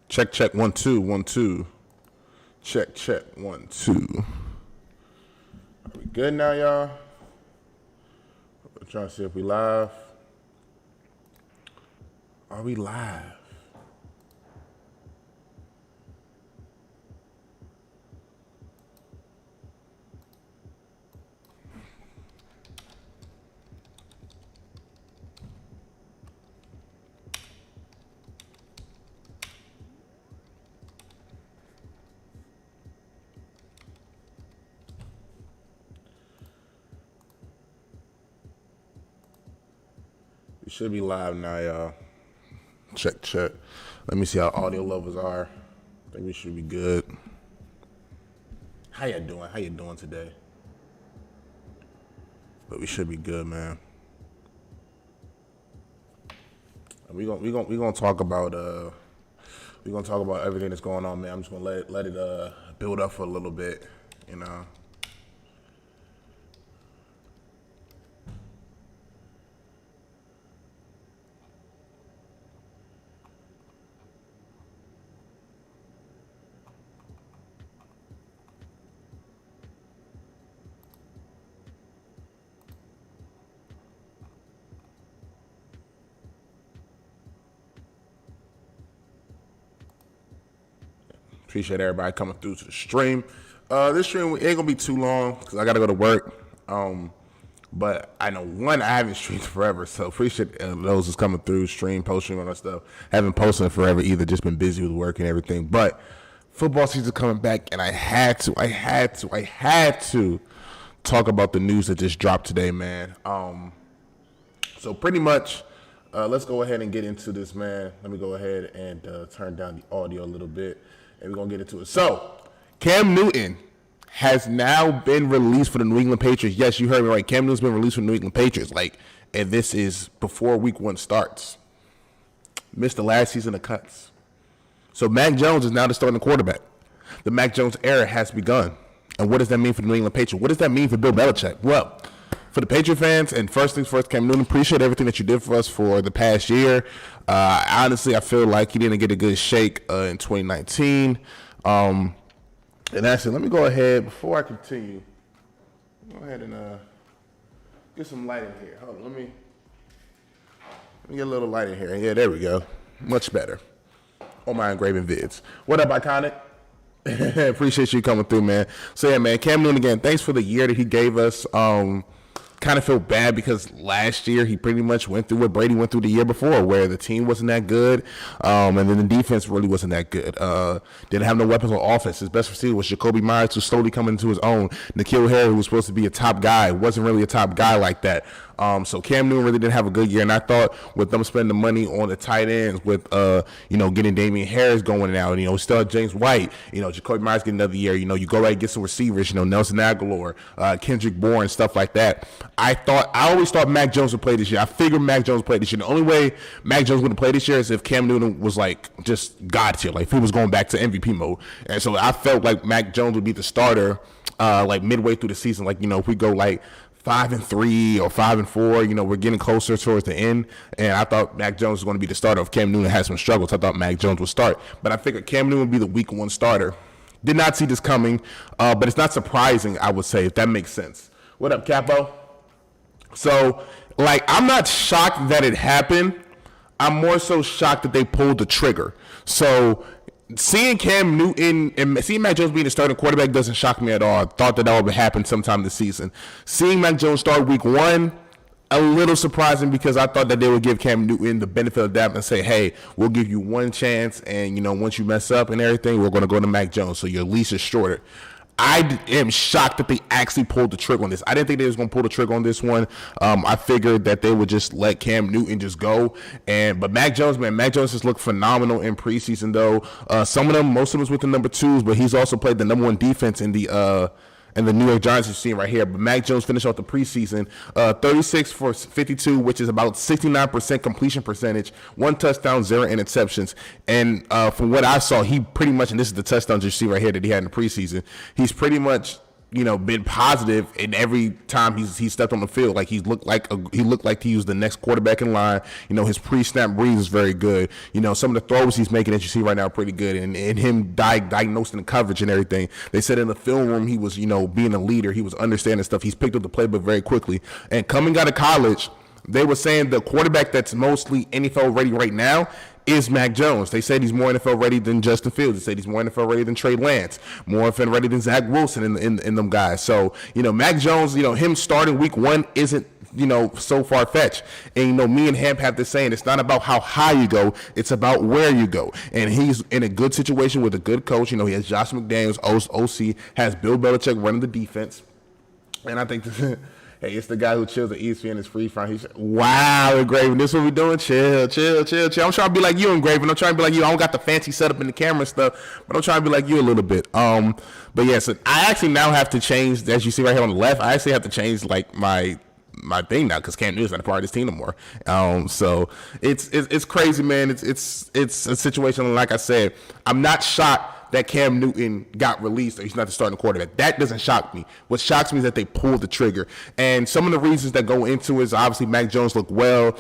Check, check, 1 2 1 2. Check, check, 1 2. Are we good now, y'all? I'm trying to see if we live. Are we live? We should be live now, y'all. Check, check. Let me see how audio levels are. I think we should be good. How you doing? How you doing today? But we should be good, man. We gonna talk about everything that's going on, man. I'm just gonna let it build up for a little bit, you know. Appreciate everybody coming through to the stream. This stream ain't gonna be too long because I gotta go to work. But I know I haven't streamed forever, so appreciate those who's coming through, post stream, all that stuff. Haven't posted in forever either, just been busy with work and everything. But football season coming back, and I had to talk about the news that just dropped today, man. So pretty much, let's go ahead and get into this, man. Let me go ahead and turn down the audio a little bit, and we're going to get into it. So, Cam Newton has now been released for the New England Patriots. Yes, you heard me right. Cam Newton's been released for the New England Patriots. And this is before week 1 starts. Missed the last season of cuts. So, Mac Jones is now the starting quarterback. The Mac Jones era has begun. And what does that mean for the New England Patriots? What does that mean for Bill Belichick? Well, for the Patriot fans, and first things first, Cam Newton, appreciate everything that you did for us for the past year. Honestly, I feel like he didn't get a good shake in 2019. And actually, let me go ahead, before I continue, go ahead and get some light in here. Hold on, let me get a little light in here. Yeah, there we go. Much better. On my engraving vids. What up, Iconic? Appreciate you coming through, man. So, yeah, man, Cam Newton, again, thanks for the year that he gave us. Kind of feel bad because last year he pretty much went through what Brady went through the year before, where the team wasn't that good, and then the defense really wasn't that good. Didn't have no weapons on offense. His best receiver was Jacoby Myers, who's slowly coming into his own. N'Keal Harry, who was supposed to be a top guy, wasn't really a top guy like that. So Cam Newton really didn't have a good year, and I thought with them spending the money on the tight ends, with getting Damian Harris going out, and still had James White, Jacoby Myers getting another year, you go right and get some receivers, Nelson Agholor, Kendrick Bourne, stuff like that. I always thought Mac Jones would play this year. I figured Mac Jones would play this year. The only way Mac Jones would play this year is if Cam Newton was just God tier, if he was going back to MVP mode. And so I felt like Mac Jones would be the starter midway through the season. If we go 5-3 or 5-4, we're getting closer towards the end, and I thought Mac Jones was going to be the starter. If Cam Newton had some struggles, I thought Mac Jones would start, but I figured Cam Newton would be the week 1 starter. Did not see this coming, but it's not surprising, I would say, if that makes sense. What up, Capo? So, I'm not shocked that it happened. I'm more so shocked that they pulled the trigger. So, seeing Cam Newton and seeing Mac Jones being the starting quarterback doesn't shock me at all. I thought that would happen sometime this season. Seeing Mac Jones start week 1, a little surprising because I thought that they would give Cam Newton the benefit of the doubt and say, hey, we'll give you one chance, and, once you mess up and everything, we're going to go to Mac Jones, so your leash is shorter. I am shocked that they actually pulled the trigger on this. I didn't think they was going to pull the trigger on this one. I figured that they would just let Cam Newton just go. But Mac Jones, man, Mac Jones has looked phenomenal in preseason, though. Most of them was with the number 2s, but he's also played the number 1 defense in the New York Giants, you're seeing right here. But Mac Jones finished off the preseason 36 for 52, which is about 69% completion percentage, 1 touchdown, 0 interceptions. And from what I saw, he pretty much, and this is the touchdowns you see right here that he had in the preseason, he's pretty much been positive in every time he stepped on the field. Like he looked like he was the next quarterback in line. His pre-snap breeze is very good. Some of the throws he's making that you see right now are pretty good. And him diagnosing the coverage and everything. They said in the film room he was, being a leader. He was understanding stuff. He's picked up the playbook very quickly. And coming out of college, they were saying the quarterback that's mostly NFL ready right now is Mac Jones. They said he's more NFL ready than Justin Fields. They said he's more NFL ready than Trey Lance, more NFL ready than Zach Wilson in them guys. So, Mac Jones, him starting week 1 isn't, so far-fetched. And, me and Hamp have this saying, it's not about how high you go, it's about where you go. And he's in a good situation with a good coach. He has Josh McDaniels, OC, has Bill Belichick running the defense. And I think hey, it's the guy who chills at ESPN is free from. He's wow, Engraven. This is what we doing. Chill. I'm trying to be like you, Engraven. I'm trying to be like you. I don't got the fancy setup in the camera and stuff, but I'm trying to be like you a little bit. But yeah, so I actually now have to change, as you see right here on the left, I actually have to change like my thing now because Cam Newton's not a part of this team no more. So it's crazy, man. It's a situation, like I said, I'm not shocked that Cam Newton got released or he's not the starting quarterback. That doesn't shock me. What shocks me is that they pulled the trigger. And some of the reasons that go into it is obviously Mac Jones looked well.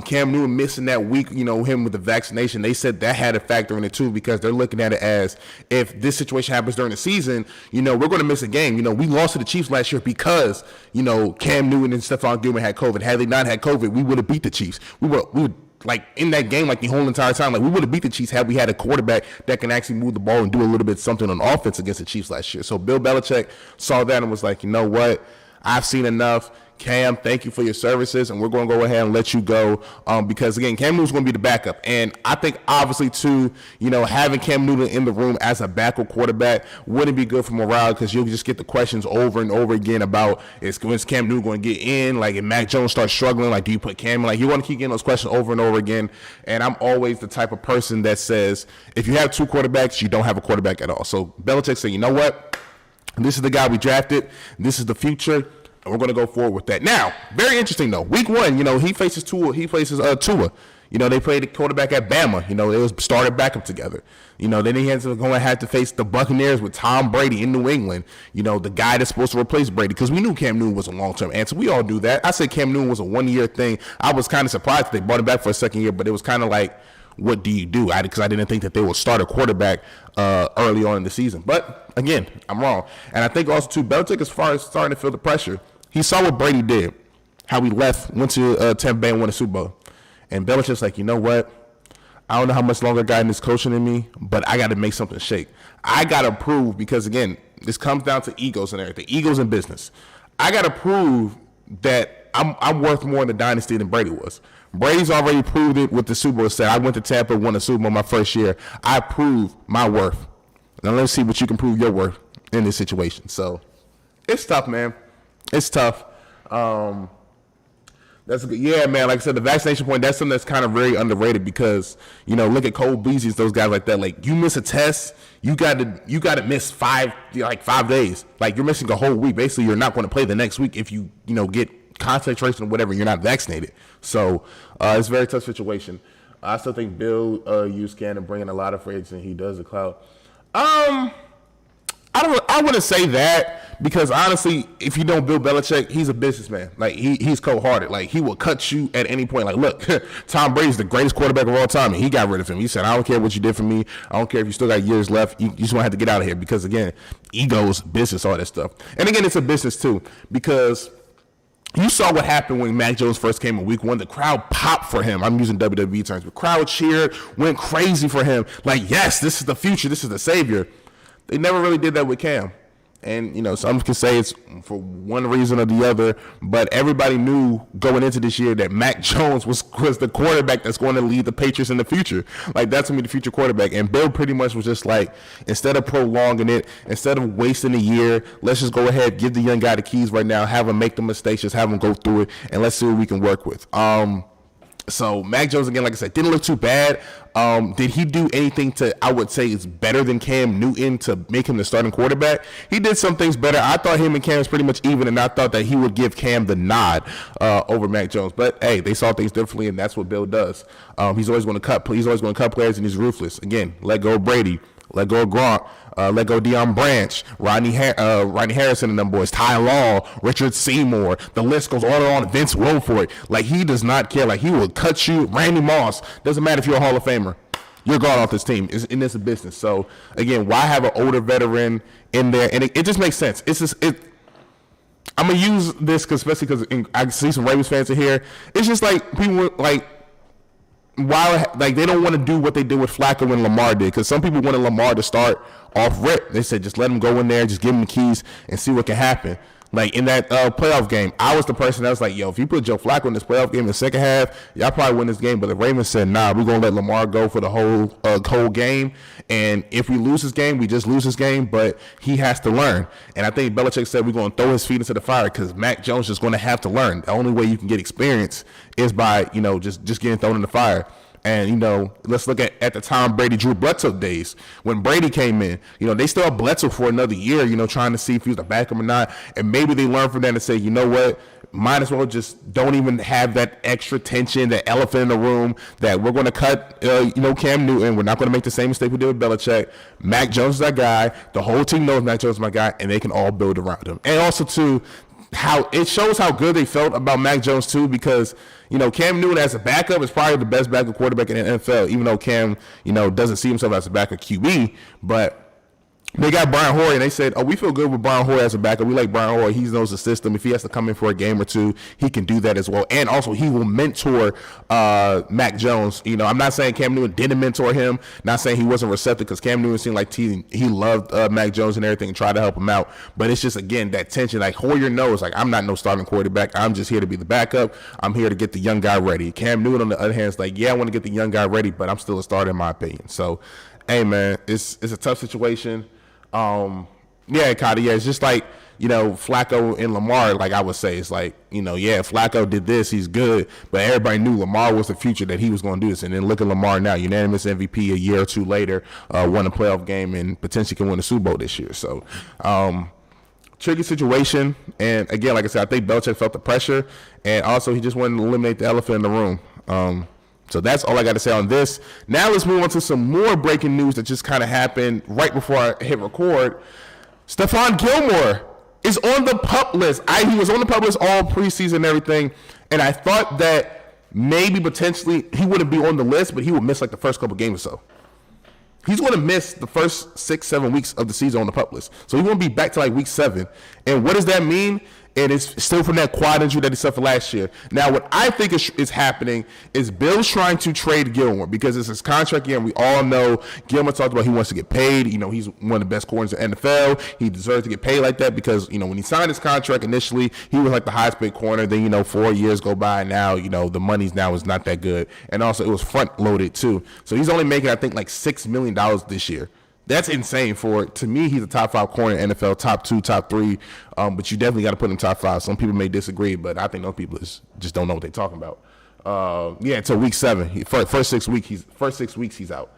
Cam Newton missing that week, him with the vaccination, they said that had a factor in it too because they're looking at it as if this situation happens during the season, we're going to miss a game. We lost to the Chiefs last year because, Cam Newton and Stephon Gilmore had COVID. Had they not had COVID, we would have beat the Chiefs. We would like in that game, like the whole entire time, like we would have beat the Chiefs had we had a quarterback that can actually move the ball and do a little bit something on offense against the Chiefs last year. So Bill Belichick saw that and was like, you know what? I've seen enough. Cam, thank you for your services, and we're going to go ahead and let you go because, again, Cam Newton's going to be the backup. And I think, obviously, too, having Cam Newton in the room as a backup quarterback wouldn't be good for morale because you'll just get the questions over and over again about when's Cam Newton going to get in? Like, if Mac Jones starts struggling, like, do you put Cam in? Like, you want to keep getting those questions over and over again. And I'm always the type of person that says, if you have 2 quarterbacks, you don't have a quarterback at all. So Belichick said, you know what? This is the guy we drafted. This is the future. And we're going to go forward with that. Now, very interesting, though. Week 1, he faces Tua. Tua. They played the quarterback at Bama. They was started backup together. Then he has to go and have to face the Buccaneers with Tom Brady in New England. The guy that's supposed to replace Brady because we knew Cam Newton was a long-term answer. We all knew that. I said Cam Newton was a 1-year thing. I was kind of surprised that they brought him back for a second year, but it was kind of like, what do you do? Because I didn't think that they would start a quarterback early on in the season. But, again, I'm wrong. And I think also, too, Belichick, as far as starting to feel the pressure, he saw what Brady did, how he went to Tampa Bay and won a Super Bowl. And Belichick's like, you know what? I don't know how much longer I got in this coaching in me, but I got to make something shake. I got to prove, because, again, this comes down to egos and everything, egos in business. I got to prove that I'm worth more in the dynasty than Brady was. Brady's already proved it with the Super Bowl. Said, I went to Tampa, won a Super Bowl my first year. I proved my worth. Now let's see what you can prove your worth in this situation. So it's tough, man. It's tough. That's good. Yeah, man. Like I said, the vaccination point, that's something that's kind of very underrated because, look at Cole Beasley, those guys like that. Like, you miss a test, you got to miss 5 days. Like, you're missing a whole week. Basically, you're not going to play the next week if you, get contact tracing or whatever, you're not vaccinated. So, it's a very tough situation. I still think Bill used Cam to bring in a lot of free agents, and he does the clout. I wouldn't say that because honestly, if you know Bill Belichick, he's a businessman. Like he's cold-hearted. Like he will cut you at any point. Like, look, Tom Brady's the greatest quarterback of all time, and he got rid of him. He said, "I don't care what you did for me. I don't care if you still got years left. You just want to have to get out of here because again, egos, business, all that stuff. And again, it's a business too because." You saw what happened when Mac Jones first came in week 1. The crowd popped for him. I'm using WWE terms. The crowd cheered, went crazy for him. Like, yes, this is the future. This is the savior. They never really did that with Cam. And, some can say it's for one reason or the other, but everybody knew going into this year that Mac Jones was the quarterback that's going to lead the Patriots in the future. Like, that's going to be the future quarterback. And Bill pretty much was just like, instead of prolonging it, instead of wasting a year, let's just go ahead, give the young guy the keys right now, have him make the mistakes, just have him go through it, and let's see what we can work with. So Mac Jones, again, like I said, didn't look too bad. Did he do anything I would say is better than Cam Newton to make him the starting quarterback? He did some things better. I thought him and Cam was pretty much even, and I thought that he would give Cam the nod over Mac Jones. But, hey, they saw things differently, and that's what Bill does. He's always going to cut players, and he's ruthless. Again, let go of Brady. Let go of Gronk. Let go of Deion Branch, Rodney Harrison and them boys, Ty Law, Richard Seymour. The list goes on and on. Vince Wilfork. Like, he does not care. Like, he will cut you. Randy Moss. Doesn't matter if you're a Hall of Famer. You're gone off this team. It's a business. So, again, why have an older veteran in there? And it just makes sense. I'm going to use this especially because I see some Ravens fans in here. It's just like people like, why, like, they don't want to do what they did with Flacco and Lamar did, because some people wanted Lamar to start off rip. They said just let him go in there, just give him the keys and see what can happen. Like in that playoff game, I was the person that was like, yo, if you put Joe Flacco in this playoff game in the second half, y'all probably win this game. But the Ravens said, nah, we're going to let Lamar go for the whole game. And if we lose this game, we just lose this game. But he has to learn. And I think Belichick said we're going to throw his feet into the fire because Mac Jones is going to have to learn. The only way you can get experience is by, just getting thrown in the fire. And, let's look at the Tom Brady, Drew Bledsoe days. When Brady came in, they still had Bledsoe for another year, trying to see if he was a backup or not. And maybe they learned from that and say, you know what, might as well just don't even have that extra tension, that elephant in the room, that we're going to cut, Cam Newton. We're not going to make the same mistake we did with Belichick. Mac Jones is that guy. The whole team knows Mac Jones is my guy, and they can all build around him. And also, too, how it shows how good they felt about Mac Jones, too, because Cam Newton as a backup is probably the best backup quarterback in the NFL, even though Cam, doesn't see himself as a backup QB. But they got Brian Hoyer, and they said, we feel good with Brian Hoyer as a backup. We like Brian Hoyer. He knows the system. If he has to come in for a game or two, he can do that as well. And also, he will mentor Mac Jones. I'm not saying Cam Newton didn't mentor him, not saying he wasn't receptive, because Cam Newton seemed like he loved Mac Jones and everything and tried to help him out. But it's just, again, that tension. Like, Hoyer knows, like, I'm not no starting quarterback. I'm just here to be the backup. I'm here to get the young guy ready. Cam Newton, on the other hand, is like, yeah, I want to get the young guy ready, but I'm still a starter in my opinion. So, hey, man, it's a tough situation. It's just like, Flacco and Lamar, like I would say, it's like, Flacco did this, he's good, but everybody knew Lamar was the future, that he was going to do this. And then look at Lamar now, unanimous MVP a year or two later, won a playoff game and potentially can win a Super Bowl this year. So, tricky situation. And again, like I said, I think Belichick felt the pressure, and also he just wanted to eliminate the elephant in the room. So that's all I got to say on this. Now let's move on to some more breaking news that just kind of happened right before I hit record. Stephon Gilmore is on the PUP list. He was on the PUP list all preseason and everything, and I thought that maybe potentially he wouldn't be on the list, but he would miss like the first couple games or so. He's going to miss the first 6-7 weeks of the season on the PUP list. So he won't be back to like week 7. And what does that mean? And it's still from that quad injury that he suffered last year. Now, what I think is happening is Bill's trying to trade Gilmore because it's his contract year, and we all know Gilmore talked about he wants to get paid. He's one of the best corners in the NFL. He deserves to get paid like that because, when he signed his contract initially, he was like the highest paid corner. Then, 4 years go by, and now, the money's now is not that good. And also, it was front loaded too. So he's only making, I think, like $6 million this year. That's insane to me, he's a top 5 corner in NFL, top 2, top 3. But you definitely got to put him top 5. Some people may disagree, but I think those people just don't know what they're talking about. Until week 7, first 6 weeks he's out.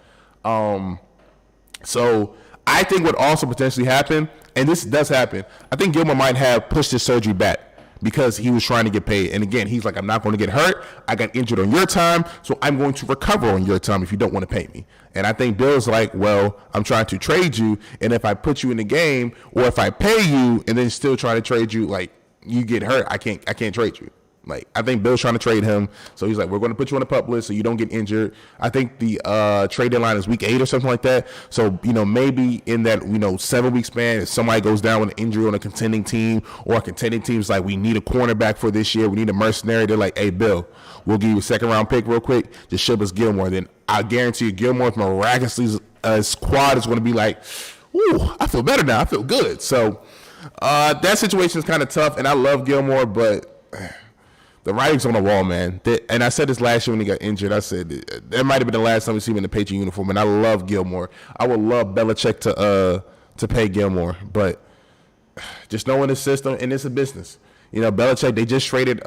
So I think what also potentially happened, and this does happen, I think Gilmore might have pushed his surgery back because he was trying to get paid. And again, he's like, I'm not going to get hurt. I got injured on your time, so I'm going to recover on your time if you don't want to pay me. And I think Bill's like, well, I'm trying to trade you, and if I put you in the game, or if I pay you and then still try to trade you, like, you get hurt, I can't trade you. Like, I think Bill's trying to trade him, so he's like, we're going to put you on the PUP list so you don't get injured. I think the trade deadline is week 8 or something like that. So, maybe in that, 7-week span, if somebody goes down with an injury on a contending team, or a contending team's like, we need a cornerback for this year, we need a mercenary, they're like, hey, Bill, we'll give you a second-round pick real quick, just ship us Gilmore. Then I guarantee you Gilmore's miraculously squad is going to be like, ooh, I feel better now, I feel good. So that situation is kind of tough, and I love Gilmore, but the writing's on the wall, man. And I said this last year when he got injured. I said that might have been the last time we see him in the Patriot uniform. And I love Gilmore. I would love Belichick to pay Gilmore, but just knowing his system, and it's a business. Belichick, they just traded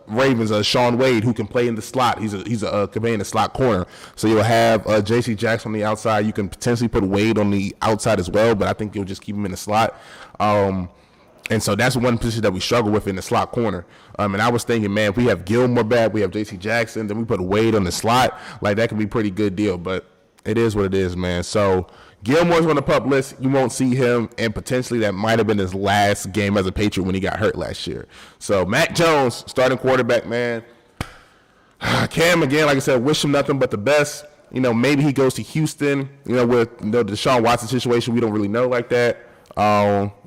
Ravens Sean Wade, who can play in the slot. He's a can play in the slot corner. So you'll have J.C. Jackson on the outside. You can potentially put Wade on the outside as well, but I think you'll just keep him in the slot. And so that's one position that we struggle with in the slot corner. And I was thinking, man, if we have Gilmore back, we have J.C. Jackson, then we put Wade on the slot, like that could be a pretty good deal. But It is what it is, man. So Gilmore's on the PUP list. You won't see him, and potentially that might have been his last game as a Patriot when he got hurt last year. So Mac Jones, starting quarterback, man. Cam, again, like I said, wish him nothing but the best. Maybe he goes to Houston, with the Deshaun Watson situation. We don't really know like that.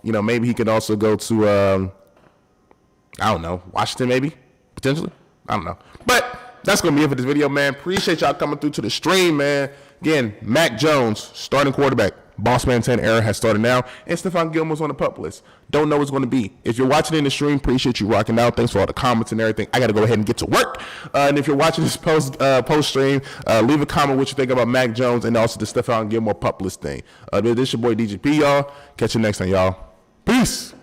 Maybe he could also go to, I don't know, Washington maybe, potentially. I don't know. But that's going to be it for this video, man. Appreciate y'all coming through to the stream, man. Again, Mac Jones, starting quarterback. Bossman 10 era has started now. And Stephon Gilmore's on the PUP list. Don't know what's going to be. If you're watching in the stream, appreciate you rocking out. Thanks for all the comments and everything. I got to go ahead and get to work. And if you're watching this post stream, leave a comment what you think about Mac Jones and also the Stephon Gilmore PUP list thing. This is your boy DGP, y'all. Catch you next time, y'all. Peace.